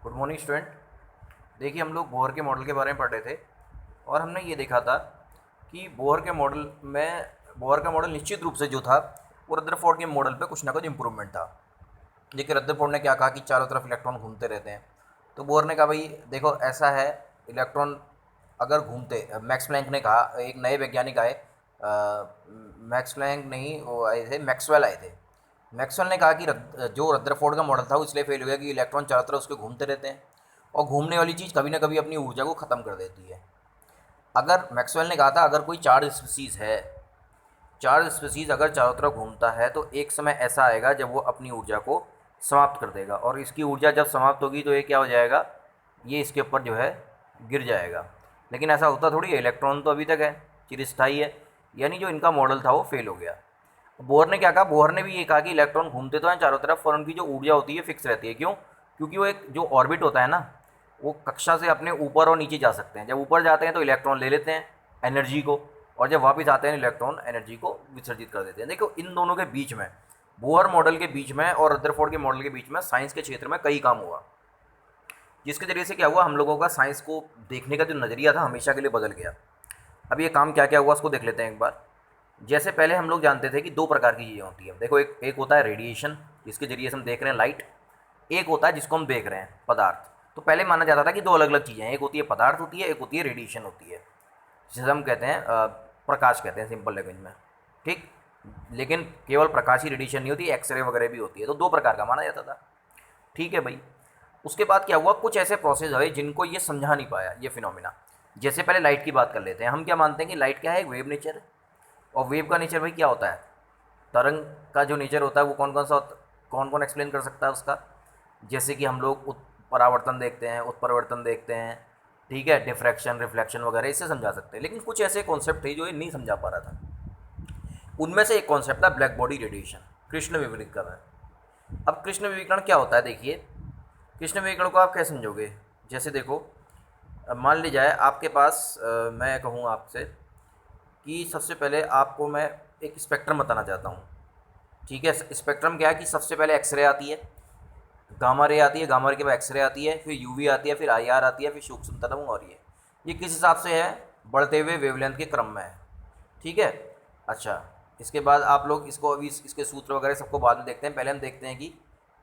Good morning student. देखिए हम लोग बोहर के मॉडल के बारे में पढ़ रहे थे और हमने ये देखा था कि बोहर का मॉडल निश्चित रूप से जो था वो रदरफोर्ड के मॉडल पे कुछ ना कुछ इम्प्रूवमेंट था। देखिए रदरफोर्ड ने क्या कहा कि चारों तरफ इलेक्ट्रॉन घूमते रहते हैं, तो बोहर ने कहा भाई देखो ऐसा है, इलेक्ट्रॉन अगर घूमते, मैक्स प्लैंक ने कहा, एक नए वैज्ञानिक आए, मैक्स प्लैंक नहीं, वो आए थे मैक्सवेल आए थे। मैक्सवेल ने कहा कि जो रदरफोर्ड का मॉडल था वो इसलिए फेल हो गया कि इलेक्ट्रॉन चारों तरफ उसके घूमते रहते हैं और घूमने वाली चीज़ कभी ना कभी अपनी ऊर्जा को ख़त्म कर देती है। अगर मैक्सवेल ने कहा था अगर कोई चार्ज स्पीसीज़ है, चार्ज स्पीसीज़ अगर चारों तरफ घूमता है तो एक समय ऐसा आएगा जब वो अपनी ऊर्जा को समाप्त कर देगा, और इसकी ऊर्जा जब समाप्त होगी तो ये क्या हो जाएगा, ये इसके ऊपर जो है गिर जाएगा। लेकिन ऐसा होता थोड़ी है, इलेक्ट्रॉन तो अभी तक है, चिरस्थायी है। यानी जो इनका मॉडल था वो फेल हो गया। बोहर ने क्या कहा, बोहर ने भी ये कहा कि इलेक्ट्रॉन घूमते तो हैं चारों तरफ और उनकी जो ऊर्जा होती है फिक्स रहती है। क्यों? क्योंकि वो एक जो ऑर्बिट होता है ना, वो कक्षा से अपने ऊपर और नीचे जा सकते हैं। जब ऊपर जाते हैं तो इलेक्ट्रॉन ले लेते हैं एनर्जी को, और जब वापस आते हैं इलेक्ट्रॉन एनर्जी को विसर्जित कर देते हैं। देखो इन दोनों के बीच में, बोहर मॉडल के बीच में और रदरफोर्ड के मॉडल के बीच में साइंस के क्षेत्र में कई काम हुआ, जिसके ज़रिए से क्या हुआ, हम लोगों का साइंस को देखने का जो नज़रिया था हमेशा के लिए बदल गया। अब ये काम क्या क्या हुआ उसको देख लेते हैं एक बार। जैसे पहले हम लोग जानते थे कि दो प्रकार की चीज़ें होती हैं। देखो एक एक होता है रेडिएशन, जिसके ज़रिए से हम देख रहे हैं लाइट। एक होता है जिसको हम देख रहे हैं पदार्थ। तो पहले माना जाता था कि दो अलग अलग चीज़ें हैं, एक होती है पदार्थ होती है, एक होती है रेडिएशन होती है, जिसे हम कहते हैं प्रकाश कहते हैं सिंपल लैंग्वेज में। ठीक। लेकिन केवल प्रकाश ही रेडिएशन नहीं होती, एक्सरे वगैरह भी होती है। तो दो प्रकार का माना जाता था। ठीक है भाई। उसके बाद क्या हुआ, कुछ ऐसे प्रोसेस हुए जिनको ये समझा नहीं पाया, ये फिनोमिना। जैसे पहले लाइट की बात कर लेते हैं। हम क्या मानते हैं कि लाइट क्या है, एक वेव नेचर है। और वेव का नेचर भाई क्या होता है, तरंग का जो नेचर होता है वो कौन कौन सा कौन कौन एक्सप्लेन कर सकता है उसका। जैसे कि हम लोग परावर्तन देखते हैं, उत्परिवर्तन देखते हैं, ठीक है, डिफ्रैक्शन रिफ्लेक्शन वगैरह, इससे समझा सकते हैं। लेकिन कुछ ऐसे कॉन्सेप्ट थे जो ये नहीं समझा पा रहा था। उनमें से एक कॉन्सेप्ट था ब्लैक बॉडी रेडिएशन, कृष्ण विवरणीकरण। अब कृष्ण विवरणीकरण क्या होता है, देखिए कृष्ण विवरणीकरण को आप कैसे समझोगे। जैसे देखो, मान ली जाए आपके पास, मैं कहूँ आपसे कि सबसे पहले आपको मैं एक स्पेक्ट्रम बताना चाहता हूँ। ठीक है, स्पेक्ट्रम क्या है कि सबसे पहले एक्सरे आती है, गामा रे आती है, गामा रे के बाद एक्सरे आती है, फिर यूवी आती है, फिर आईआर आती है, फिर सूक्ष्म तरंग, और ये किस हिसाब से है, बढ़ते हुए वेवलेंथ के क्रम में है। ठीक है। अच्छा, इसके बाद आप लोग इसको अभी इसके सूत्र वगैरह सबको बाद में देखते हैं। पहले हम देखते हैं कि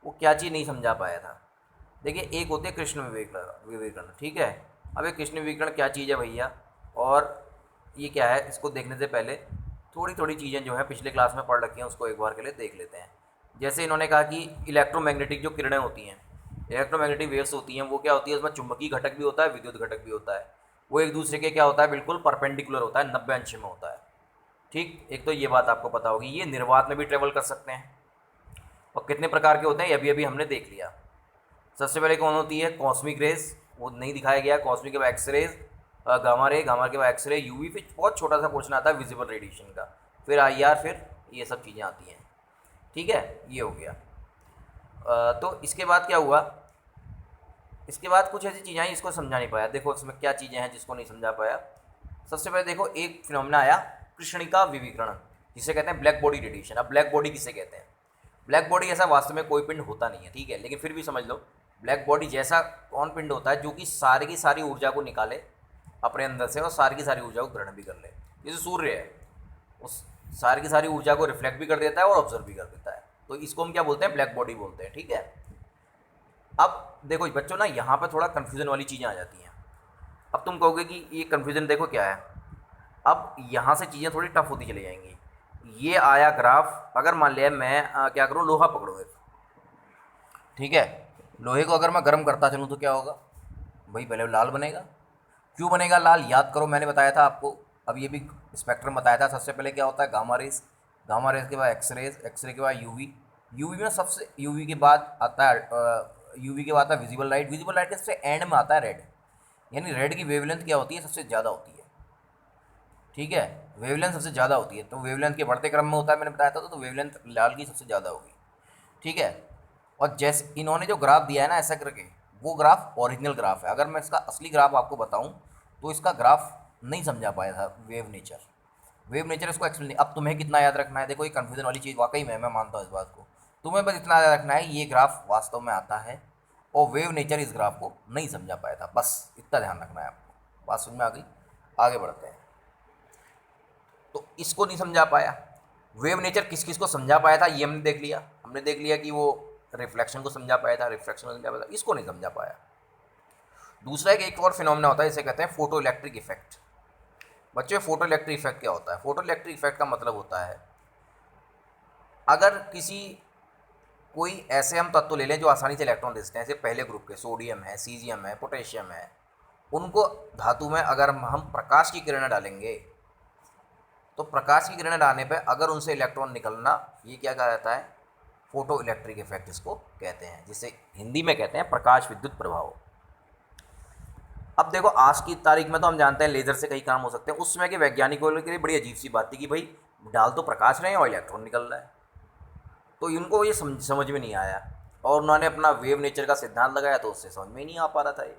वो क्या चीज़ नहीं समझा पाया था। देखिए एक होते हैं कृष्ण विवेकरण। ठीक है। अब ये कृष्ण विवेकरण क्या चीज़ है भैया, और ये क्या है, इसको देखने से पहले थोड़ी थोड़ी चीज़ें जो है पिछले क्लास में पढ़ रखी हैं उसको एक बार के लिए देख लेते हैं। जैसे इन्होंने कहा कि इलेक्ट्रोमैग्नेटिक जो किरणें होती हैं, इलेक्ट्रोमैग्नेटिक वेव्स होती हैं, वो क्या होती है, उसमें चुंबकीय घटक भी होता है, विद्युत घटक भी होता है। वो एक दूसरे के क्या होता है, बिल्कुल परपेंडिकुलर होता है, 90 अंश में होता है। ठीक। एक तो ये बात आपको पता होगी, ये निर्वात में भी ट्रेवल कर सकते हैं। और कितने प्रकार के होते हैं ये अभी अभी हमने देख लिया। सबसे पहले कौन होती है, कॉस्मिक रेज, वो नहीं दिखाया गया। कॉस्मिक के बाद एक्सरेज, गामा रे, गामा के बाद एक्सरे, यूवी, फिर बहुत छोटा सा पोर्शन आता है विजिबल रेडिएशन का, फिर आईआर, फिर ये सब चीज़ें आती हैं। ठीक है, ये हो गया। तो इसके बाद क्या हुआ, इसके बाद कुछ ऐसी चीज़ें आई इसको समझा नहीं पाया। देखो इसमें क्या चीज़ें हैं जिसको नहीं समझा पाया। सबसे पहले देखो एक फिनोमिना आया, कृष्णिका विविकरण, जिसे कहते हैं ब्लैक बॉडी रेडिएशन। अब ब्लैक बॉडी किसे कहते हैं, ब्लैक बॉडी ऐसा वास्तव में कोई पिंड होता नहीं है, ठीक है, लेकिन फिर भी समझ लो ब्लैक बॉडी जैसा कौन पिंड होता है जो कि सारी की सारी ऊर्जा को निकाले अपने अंदर से और सारी की सारी ऊर्जा को ग्रहण भी कर ले। जैसे सूर्य है, उस सारी की सारी ऊर्जा को रिफ्लेक्ट भी कर देता है और ऑब्जर्व भी कर देता है, तो इसको हम क्या बोलते हैं, ब्लैक बॉडी बोलते हैं। ठीक है। अब देखो बच्चों ना, यहाँ पर थोड़ा कन्फ्यूज़न वाली चीज़ें आ जाती हैं। अब तुम कहोगे कि ये कन्फ्यूज़न देखो क्या है। अब यहाँ से चीज़ें थोड़ी टफ होती चली जाएंगी। ये आया ग्राफ, अगर मान लिया मैं क्या करूँ, लोहा पकड़ो एक, ठीक है, लोहे को अगर मैं गर्म करता चलूँ तो क्या होगा भाई, पहले लाल बनेगा। क्यों बनेगा लाल, याद करो मैंने बताया था आपको, अब ये भी स्पेक्ट्रम बताया था। सबसे पहले क्या होता है, गामा रेस, गामा रेस के बाद एक्सरेज, एक्सरे के बाद यूवी, यूवी में सबसे, यूवी के बाद आता है, यूवी के बाद आता है विजिबल लाइट, विजिबल लाइट के सबसे एंड में आता है रेड। यानी रेड की वेवलेंथ क्या होती है, सबसे ज़्यादा होती है। ठीक है, वेवलेंथ सबसे ज़्यादा होती है, तो वेवलेंथ के बढ़ते क्रम में होता है, मैंने बताया था, तो वेवलेंथ लाल की सबसे ज़्यादा होगी। ठीक है। और जैसे इन्होंने जो ग्राफ दिया है ना ऐसा करके, वो ग्राफ ओरिजिनल ग्राफ है। अगर मैं इसका असली ग्राफ आपको बताऊं तो इसका ग्राफ नहीं समझा पाया था, वेव नेचर, वेव नेचर इसको एक्सप्लेन नहीं। अब तुम्हें कितना याद रखना है, देखो ये कन्फ्यूजन वाली चीज़ वाकई में मैं मानता हूँ इस बात को। तुम्हें बस इतना याद रखना है, ये ग्राफ वास्तव में आता है और वेव नेचर इस ग्राफ को नहीं समझा पाया था। बस इतना ध्यान रखना है आपको। बात समझ में आ गई? आगे बढ़ते हैं। तो इसको नहीं समझा पाया। वेव नेचर किस किस को समझा पाया था ये हमने देख लिया। हमने देख लिया कि वो रिफ्लेक्शन को समझा पाया था, रिफ्रैक्शन को समझा पाया था, इसको नहीं समझा पाया। दूसरा एक और फिनोमेना होता है, इसे कहते हैं फोटो इलेक्ट्रिक इफेक्ट। बच्चों, फोटो इलेक्ट्रिक इफेक्ट क्या होता है? फोटो इलेक्ट्रिक इफेक्ट का मतलब होता है अगर किसी कोई ऐसे हम तत्व ले लें जो आसानी से इलेक्ट्रॉन दे सकते हैं, जैसे पहले ग्रुप के सोडियम है, सीजियम है, पोटेशियम है, उनको धातु में अगर हम प्रकाश की किरणें डालेंगे तो प्रकाश की किरणें डालने पर अगर उनसे इलेक्ट्रॉन निकलना, ये क्या कहा जाता है? फोटो इलेक्ट्रिक इफेक्ट इसको कहते हैं, जिसे हिंदी में कहते हैं प्रकाश विद्युत प्रभाव। अब देखो, आज की तारीख में तो हम जानते हैं लेज़र से कई काम हो सकते हैं। उस समय के वैज्ञानिकों के लिए बड़ी अजीब सी बात थी कि भाई डाल तो प्रकाश रहे हैं और इलेक्ट्रॉन निकल रहा है। तो इनको ये समझ में नहीं आया और उन्होंने अपना वेव नेचर का सिद्धांत लगाया, तो उससे समझ में ही नहीं आ पा रहा था ये।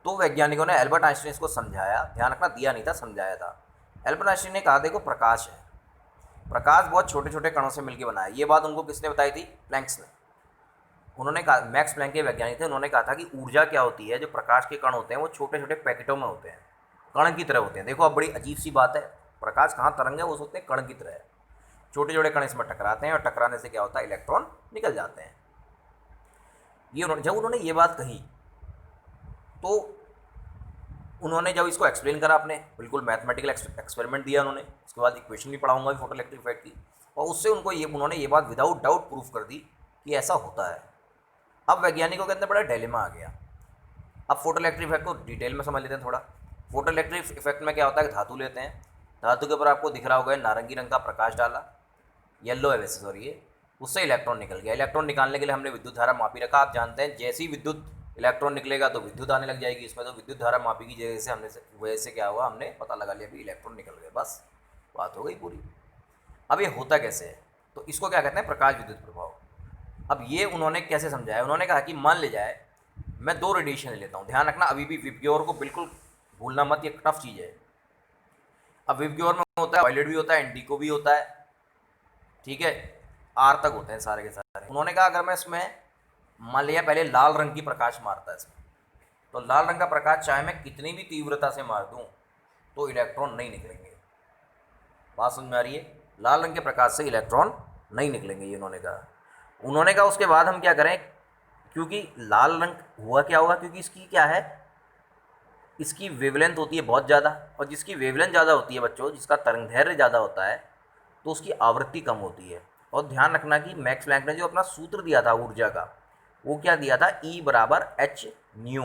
तो वैज्ञानिकों ने, एल्बर्ट आइंस्टाइन इसको समझाया, ध्यान रखना दिया नहीं था, समझाया था। एल्बर्ट आइंस्टाइन ने कहा देखो प्रकाश है, प्रकाश बहुत छोटे छोटे कणों से मिलकर बना है। ये बात उनको किसने बताई थी? प्लैंक्स ने। उन्होंने कहा, मैक्स प्लैंक के वैज्ञानिक थे, उन्होंने कहा था कि ऊर्जा क्या होती है, जो प्रकाश के कण होते हैं वो छोटे छोटे पैकेटों में होते हैं, कण की तरह होते हैं। देखो अब बड़ी अजीब सी बात है, प्रकाश कहाँ तरंग है, वो होते हैं कण की तरह है। छोटे छोटे कण इसमें टकराते हैं और टकराने से क्या होता है? इलेक्ट्रॉन निकल जाते हैं। ये जब उन्होंने ये बात कही तो उन्होंने जब इसको एक्सप्लेन करा, अपने बिल्कुल मैथमेटिकल एक्सपेरिमेंट दिया उन्होंने, उसके बाद इक्वेशन भी पढ़ाऊंगा फोटो इलेक्ट्रिक इफेक्ट की, और उससे उन्होंने ये बात विदाउट डाउट प्रूफ कर दी कि ऐसा होता है। अब वैज्ञानिकों के अंदर बड़ा डिलेमा आ गया। अब फोटो इलेक्ट्रिक इफेक्ट को डिटेल में समझ लेते हैं थोड़ा। फोटो इलेक्ट्रिक इफेक्ट में क्या होता है कि धातु लेते हैं, धातु के ऊपर आपको दिख रहा होगा नारंगी रंग का प्रकाश डाला, येलो है वैसे सॉरी, ये उससे इलेक्ट्रॉन निकल गया। इलेक्ट्रॉन निकालने के लिए हमने विद्युत धारा मापी रखा। आप जानते हैं जैसे ही विद्युत इलेक्ट्रॉन निकलेगा तो विद्युत आने लग जाएगी इसमें, तो विद्युत धारा मापी की जगह से वजह से क्या हुआ, हमने पता लगा लिया कि इलेक्ट्रॉन निकल गए, बस बात हो गई पूरी। अब ये होता कैसे है? तो इसको क्या कहते हैं? प्रकाश विद्युत प्रभाव। अब ये उन्होंने कैसे समझाया? उन्होंने कहा कि मान ले जाए मैं दो रेडिएशन ले लेता हूँ। ध्यान रखना, अभी भी विबग्योर को बिल्कुल भूलना मत, ये टफ चीज़ है। अब विबग्योर में होता है वायलेट भी होता है, इंडिको भी होता है, ठीक है, आर तक होते हैं सारे के सारे। उन्होंने कहा अगर मैं इसमें मान लिया पहले लाल रंग की प्रकाश मारता है इसमें, तो लाल रंग का प्रकाश चाहे मैं कितनी भी तीव्रता से मार दूँ तो इलेक्ट्रॉन नहीं निकलेंगे। बात समझ में आ रही है? लाल रंग के प्रकाश से इलेक्ट्रॉन नहीं निकलेंगे, ये उन्होंने कहा उसके बाद हम क्या करें, क्योंकि लाल रंग हुआ क्या होगा, क्योंकि इसकी क्या है, इसकी वेवलेंथ होती है बहुत ज़्यादा, और जिसकी वेवलेंथ ज़्यादा होती है बच्चों, जिसका तरंगदैर्घ्य ज़्यादा होता है, तो उसकी आवृत्ति कम होती है। और ध्यान रखना कि मैक्स प्लैंक ने जो अपना सूत्र दिया था ऊर्जा का, वो क्या दिया था? E बराबर एच न्यू।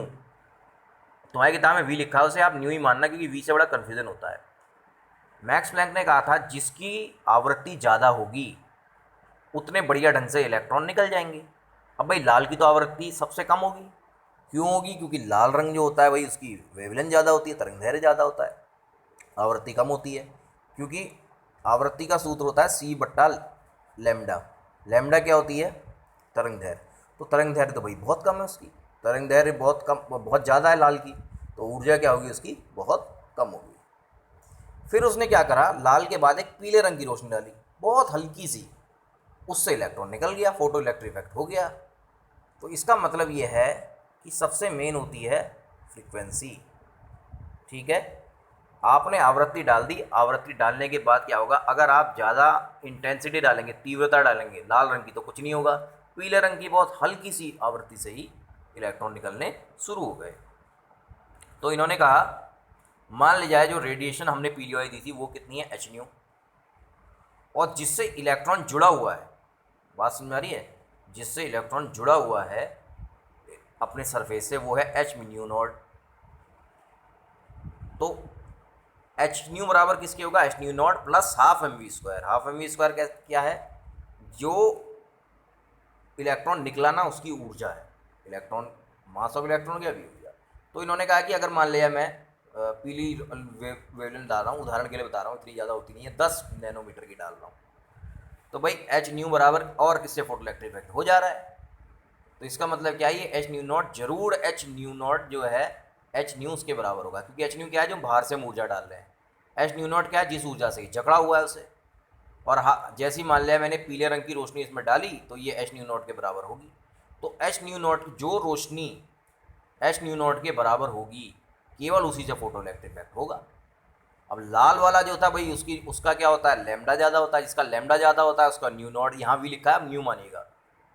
तुम्हारी किताब में वी लिखा है, उसे आप न्यू ही मानना, क्योंकि वी से बड़ा कन्फ्यूजन होता है। मैक्स प्लैंक ने कहा था जिसकी आवृत्ति ज़्यादा होगी उतने बढ़िया ढंग से इलेक्ट्रॉन निकल जाएंगे। अब भाई लाल की तो आवृत्ति सबसे कम होगी, क्यों होगी? क्योंकि लाल रंग जो होता है भाई उसकी वेवलेंथ ज़्यादा होती है, तरंगदैर्घ्य ज़्यादा होता है, आवृत्ति कम होती है। क्योंकि आवृत्ति का सूत्र होता है सी बट्टा लैम्डा। लैम्डा क्या होती है? तरंगदैर्घ्य। तो तरंगदैर्घ्य तो भाई बहुत कम है उसकी, तरंगदैर्घ्य बहुत कम, बहुत ज़्यादा है लाल की, तो ऊर्जा क्या होगी उसकी? बहुत कम होगी। फिर उसने क्या करा, लाल के बाद एक पीले रंग की रोशनी डाली, बहुत हल्की सी, उससे इलेक्ट्रॉन निकल गया, फोटो इलेक्ट्रिक इफेक्ट हो गया। तो इसका मतलब ये है कि सबसे मेन होती है फ्रीक्वेंसी, ठीक है। आपने आवृत्ति डाल दी, आवृत्ति डालने के बाद क्या होगा, अगर आप ज़्यादा इंटेंसिटी डालेंगे, तीव्रता डालेंगे लाल रंग की, तो कुछ नहीं होगा, पीले रंग की बहुत हल्की सी आवृत्ति से ही इलेक्ट्रॉन निकलने शुरू हो गए। तो इन्होंने कहा मान लिया जाए जो रेडिएशन हमने पीली वाली दी थी वो कितनी है? एच न्यू, और जिससे इलेक्ट्रॉन जुड़ा हुआ है, बात समझ में आ रही है, जिससे इलेक्ट्रॉन जुड़ा हुआ है अपने सरफेस से, वो है एच न्यू नॉट। तो एच न्यू बराबर किसके होगा? H nu naught plus half m v square. Half m v square क्या है? जो इलेक्ट्रॉन निकला ना उसकी ऊर्जा है, इलेक्ट्रॉन मास ऑफ इलेक्ट्रॉन क्या भी ऊर्जा। तो इन्होंने कहा कि अगर मान लिया मैं पीली वेवलेंथ डाल रहा हूँ, उदाहरण के लिए बता रहा हूँ, इतनी ज़्यादा होती नहीं है, 10 नैनोमीटर की डाल रहा हूँ, तो भाई एच न्यू बराबर और किससे फोटो इलेक्ट्रिक इफेक्ट हो जा रहा है। तो इसका मतलब क्या है, ये एच न्यू नॉट जरूर एच न्यू नॉट जो है एच न्यू उसके बराबर होगा, क्योंकि एच न्यू क्या है? जो बाहर से हम ऊर्जा डाल रहे हैं। एच न्यू नॉट क्या है? जिस ऊर्जा से जकड़ा हुआ है उसे। और हाँ, जैसी मान लिया मैंने पीले रंग की रोशनी इसमें डाली तो ये एच न्यू नॉट के बराबर होगी। तो एच न्यू नॉट, जो रोशनी एच न्यू नॉट के बराबर होगी केवल उसी से फोटो इलेक्ट्रिक इफेक्ट होगा। अब लाल वाला जो था भाई, उसका क्या होता है, लैम्डा ज़्यादा होता है, जिसका लैम्डा ज़्यादा होता है उसका न्यू नॉट, यहाँ भी लिखा है न्यू मानिएगा,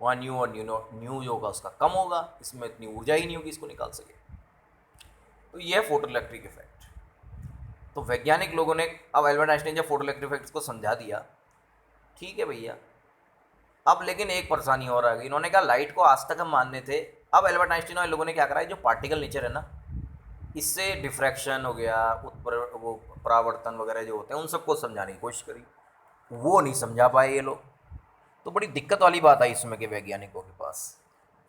वहाँ न्यू और न्यू नॉट, न्यू जो होगा उसका कम होगा, इसमें इतनी ऊर्जा ही नहीं होगी इसको निकाल सके। तो ये है फोटो इलेक्ट्रिक इफेक्ट। तो वैज्ञानिक लोगों ने, अब एल्बर्ट आइंस्टाइन जब फोटो इलेक्ट्रिक इफेक्ट को समझा दिया, ठीक है भैया, अब लेकिन एक परेशानी और आ गई। इन्होंने कहा लाइट को आज तक हम मानने थे, अब एल्बर्ट आइंस्टाइन और लोगों ने क्या करा है, जो पार्टिकल नेचर है ना, इससे डिफ्रैक्शन हो गया, वो परावर्तन वगैरह जो होते हैं उन सबको समझाने की कोशिश करी, वो नहीं समझा पाए ये लोग। तो बड़ी दिक्कत वाली बात आई इसमें के वैज्ञानिकों के पास।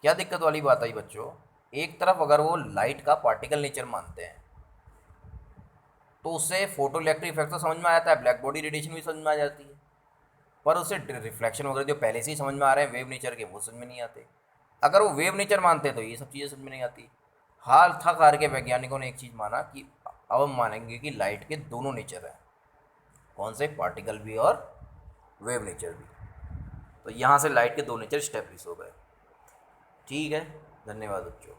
क्या दिक्कत वाली बात आई बच्चों, एक तरफ अगर वो लाइट का पार्टिकल नेचर मानते हैं तो उससे फोटो इलेक्ट्रिक इफेक्ट तो समझ में आ जाता है, ब्लैक बॉडी रेडिएशन भी समझ में आ जाती है, पर उससे रिफ्लेक्शन वगैरह जो पहले से ही समझ में आ रहे हैं वेव नेचर के, वो समझ में नहीं आते। अगर वो वेव नेचर मानते तो ये सब चीज़ें समझ में नहीं आती। हाल थक हार के वैज्ञानिकों ने एक चीज़ माना कि अब हम मानेंगे कि लाइट के दोनों नेचर हैं, कौन से, पार्टिकल भी और वेव नेचर भी। तो यहाँ से लाइट के दो नेचर स्टेब्लिश हो गए। ठीक है, धन्यवाद बच्चों।